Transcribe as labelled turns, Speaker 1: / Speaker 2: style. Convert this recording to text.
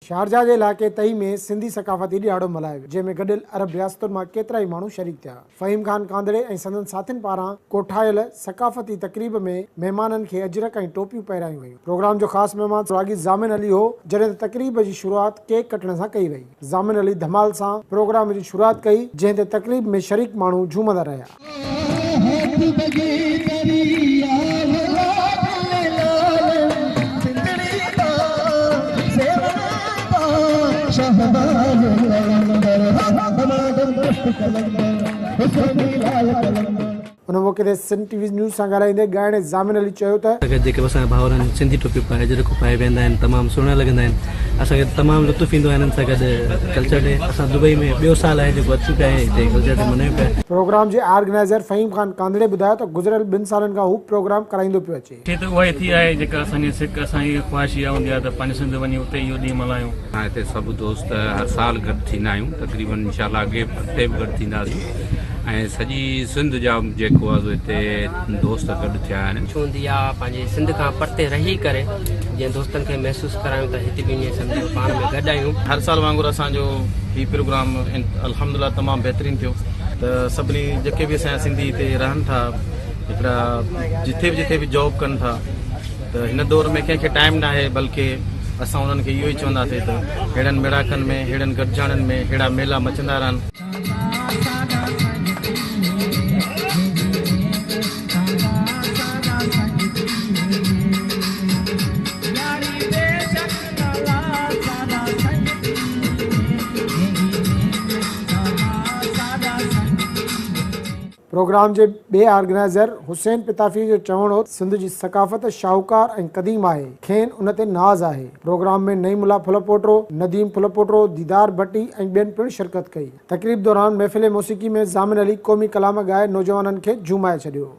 Speaker 1: Sharjah जे इलाइक़े तई में सिंधी सकाफ़ती ॾियारो मल्हायो वियो, जंहिंमें गॾियल अरब रियासतुनि मां केतिरा ई माण्हू शरीक थिया। फ़हीम ख़ान कांदड़े ऐं संदनि साथियुनि पारां कोठायल सकाफ़ती तक़रीब में महिमाननि खे अजरक ऐं टोपियूं पहिरायूं वयूं। प्रोग्राम जो ख़ासि महिमान रागी ज़ामिन अली हो, जॾहिं त तक़रीब जी शुरूआति केक कटण सां कई वई। ज़ामिन अली धमाल सां प्रोग्राम जी शुरूआति कई, जंहिं ते तक़रीब में शरीक माण्हू झूमंदा रहिया। उन मौक़े ते सिंध टीवी न्यूज़ सां ॻाल्हाईंदे ॻाइणे ज़ामिन अली चयो त
Speaker 2: जेके असांजा भाउर आहिनि सिंधी टोपी पाए अजरक पाए वेंदा आहिनि, तमामु सुहिणा लॻंदा आहिनि। असांखे तमामु लुत्फ़ ईंदो आहे हिननि सां गॾु कल्चर डे। असां दुबई में ॿियो साल आहे जेको अची पिया हिते कल्चर डे मल्हायूं पिया।
Speaker 1: प्रोग्राम जे ऑर्गेनाइज़र फ़हीम ख़ान कांदड़े ॿुधायो त गुज़िरियल 2 सालनि खां हू प्रोग्राम कराईंदो पियो अचे।
Speaker 3: त उहा ई थी आहे जेका असांजी सिक असांजी ख़्वाहिश इहा हूंदी आहे त पंहिंजे सिंध वञी उते इहो ॾींहुं मल्हायूं।
Speaker 4: असां हिते सभु दोस्त हर साल गॾु थींदा आहियूं, तक़रीबन इंशाल्लाह अॻे बि गॾु थींदासीं ऐं सॼी सिंध जा जेको आहे हिते दोस्त गॾु थिया आहिनि।
Speaker 5: हूंदी आहे पंहिंजे सिंध खां परते रही करे जीअं दोस्तनि खे महसूसु करायूं त हिते बि ईअं सिंध पाण में गॾु आहियूं।
Speaker 6: हर साल वांगुरु असांजो हीउ प्रोग्राम अल्हम्दुलिल्लाह तमामु बहितरीनु थियो। त सभिनी जेके बि असांजा सिंधी हिते रहनि था, हिकिड़ा जिथे बि जॉब कनि था, त हिन दौर में कंहिंखे टाइम न आहे, बल्कि असां उन्हनि खे इहो ई चवंदासीं त अहिड़नि मेड़ाकनि में, अहिड़नि गॾिजाणनि में अहिड़ा मेला मचंदा रहनि।
Speaker 1: प्रोग्राम जे ॿिए ऑर्गेनाइज़र हुसैन पिताफ़ी जो चवणो हो सिंध जी सकाफ़त शाहूकार ऐं क़दीम आहे, खेनि उन ते नाज़ आहे। प्रोग्राम में नईमुला फुलपोटरो, नदीम फुलपोटरो, दीदार भट्टी ऐं ॿियनि पिणु शिरकत कई। तक़रीब दौरान महफ़िल मौसीक़ी में ज़ामिन अली क़ौमी कलाम ॻाए नौजवाननि खे झूमाए छॾियो।